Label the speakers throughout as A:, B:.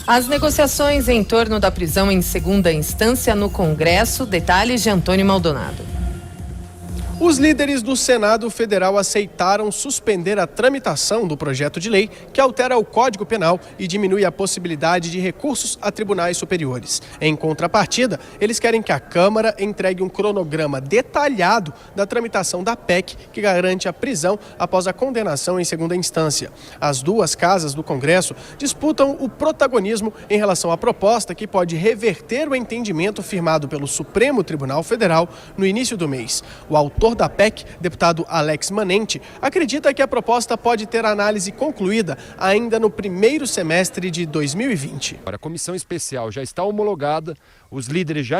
A: As negociações em torno da prisão em segunda instância no Congresso, detalhes de Antônio Maldonado.
B: Os líderes do Senado Federal aceitaram suspender a tramitação do projeto de lei que altera o Código Penal e diminui a possibilidade de recursos a tribunais superiores. Em contrapartida, eles querem que a Câmara entregue um cronograma detalhado da tramitação da PEC que garante a prisão após a condenação em segunda instância. As duas casas do Congresso disputam o protagonismo em relação à proposta que pode reverter o entendimento firmado pelo Supremo Tribunal Federal no início do mês. O autor da PEC, deputado Alex Manente, acredita que a proposta pode ter análise concluída ainda no primeiro semestre de 2020.
C: A comissão especial já está homologada, os líderes já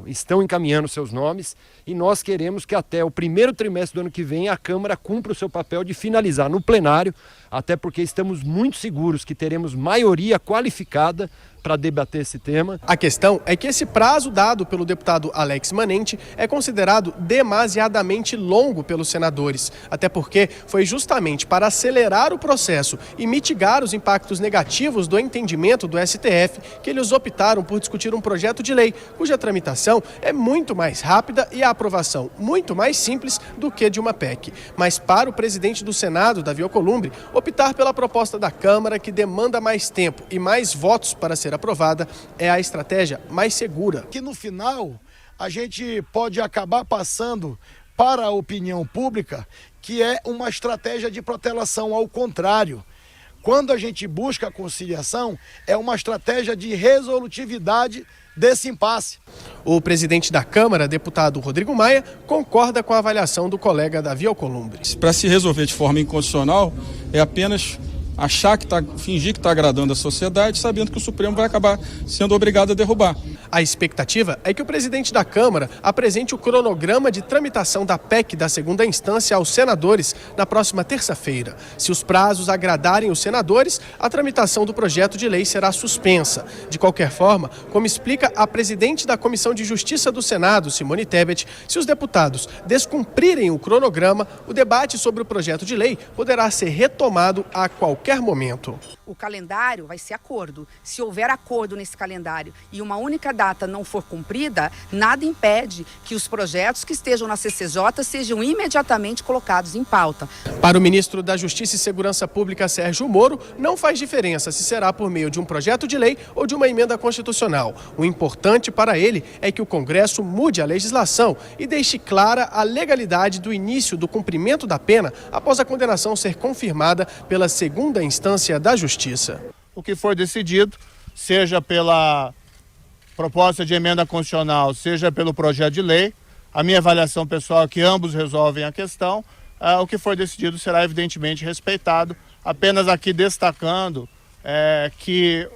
C: estão encaminhando seus nomes e nós queremos que até o primeiro trimestre do ano que vem a Câmara cumpra o seu papel de finalizar no plenário, até porque estamos muito seguros que teremos maioria qualificada para debater esse tema.
B: A questão é que esse prazo dado pelo deputado Alex Manente é considerado demasiadamente longo pelos senadores, até porque foi justamente para acelerar o processo e mitigar os impactos negativos do entendimento do STF que eles optaram por discutir um projeto de lei cuja tramitação é muito mais rápida e a aprovação muito mais simples do que de uma PEC. Mas para o presidente do Senado, Davi Alcolumbre, optar pela proposta da Câmara que demanda mais tempo e mais votos para ser aprovada é a estratégia mais segura.
D: Que no final a gente pode acabar passando para a opinião pública que é uma estratégia de protelação, ao contrário. Quando a gente busca a conciliação, é uma estratégia de resolutividade desse impasse.
B: O presidente da Câmara, deputado Rodrigo Maia, concorda com a avaliação do colega Davi Alcolumbre.
E: Para se resolver de forma inconstitucional, é apenas fingir que está agradando a sociedade, sabendo que o Supremo vai acabar sendo obrigado a derrubar.
B: A expectativa é que o presidente da Câmara apresente o cronograma de tramitação da PEC da segunda instância aos senadores na próxima terça-feira. Se os prazos agradarem os senadores, a tramitação do projeto de lei será suspensa. De qualquer forma, como explica a presidente da Comissão de Justiça do Senado, Simone Tebet, se os deputados descumprirem o cronograma, o debate sobre o projeto de lei poderá ser retomado a qualquer momento.
F: O calendário vai ser acordo. Se houver acordo nesse calendário e uma única data não for cumprida, nada impede que os projetos que estejam na CCJ sejam imediatamente colocados em pauta.
B: Para o ministro da Justiça e Segurança Pública, Sérgio Moro, não faz diferença se será por meio de um projeto de lei ou de uma emenda constitucional. O importante para ele é que o Congresso mude a legislação e deixe clara a legalidade do início do cumprimento da pena após a condenação ser confirmada pela segunda instância da Justiça.
G: O que for decidido, seja pela proposta de emenda constitucional, seja pelo projeto de lei, a minha avaliação pessoal é que ambos resolvem a questão, o que for decidido será evidentemente respeitado, apenas aqui destacando que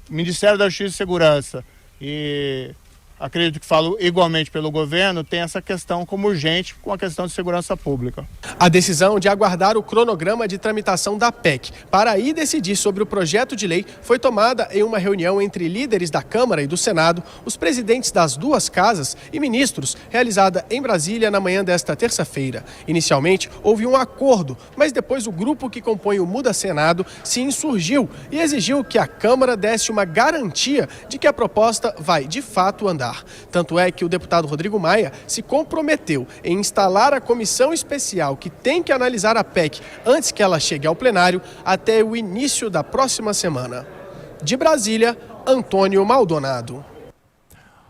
G: o Ministério da Justiça e Segurança e acredito que falo igualmente pelo governo, tem essa questão como urgente com a questão de segurança pública.
B: A decisão de aguardar o cronograma de tramitação da PEC para aí decidir sobre o projeto de lei foi tomada em uma reunião entre líderes da Câmara e do Senado, os presidentes das duas casas e ministros, realizada em Brasília na manhã desta terça-feira. Inicialmente, houve um acordo, mas depois o grupo que compõe o Muda Senado se insurgiu e exigiu que a Câmara desse uma garantia de que a proposta vai, de fato, andar. Tanto é que o deputado Rodrigo Maia se comprometeu em instalar a comissão especial que tem que analisar a PEC antes que ela chegue ao plenário até o início da próxima semana. De Brasília, Antônio Maldonado.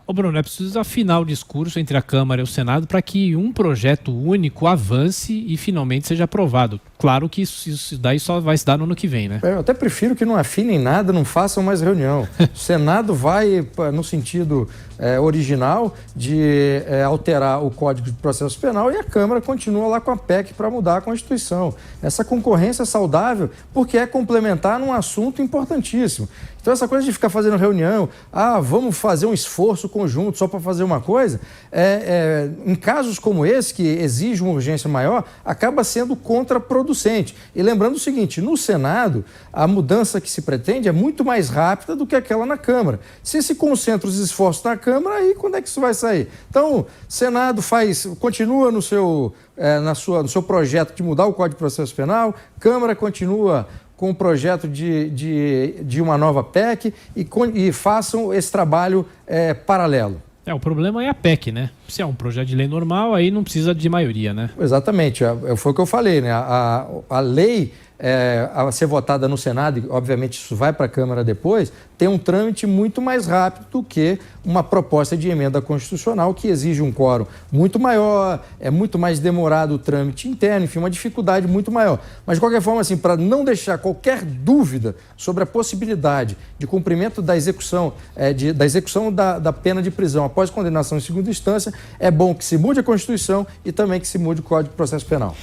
H: Ô Bruno, é preciso afinar o discurso entre a Câmara e o Senado para que um projeto único avance e finalmente seja aprovado. Claro que isso daí só vai se dar no ano que vem, né?
I: Eu até prefiro que não afinem nada, não façam mais reunião. O Senado vai no sentido original de alterar o Código de Processo Penal e a Câmara continua lá com a PEC para mudar a Constituição. Essa concorrência é saudável porque é complementar num assunto importantíssimo. Então essa coisa de ficar fazendo reunião, vamos fazer um esforço conjunto só para fazer uma coisa, em casos como esse, que exige uma urgência maior, acaba sendo contraproducente. E lembrando o seguinte, no Senado, a mudança que se pretende é muito mais rápida do que aquela na Câmara. Se se concentra os esforços na Câmara, aí quando é que isso vai sair? Então, o Senado continua no seu projeto de mudar o Código de Processo Penal, Câmara continua com o projeto de uma nova PEC e façam esse trabalho paralelo.
H: O problema é a PEC, né? Se é um projeto de lei normal, aí não precisa de maioria, né?
I: Exatamente, foi o que eu falei, né? A lei a ser votada no Senado, e obviamente isso vai para a Câmara depois, tem um trâmite muito mais rápido do que uma proposta de emenda constitucional que exige um quórum muito maior, é muito mais demorado o trâmite interno, enfim, uma dificuldade muito maior. Mas, de qualquer forma, assim, para não deixar qualquer dúvida sobre a possibilidade de cumprimento da execução, da pena de prisão após condenação em segunda instância, é bom que se mude a Constituição e também que se mude o Código de Processo Penal.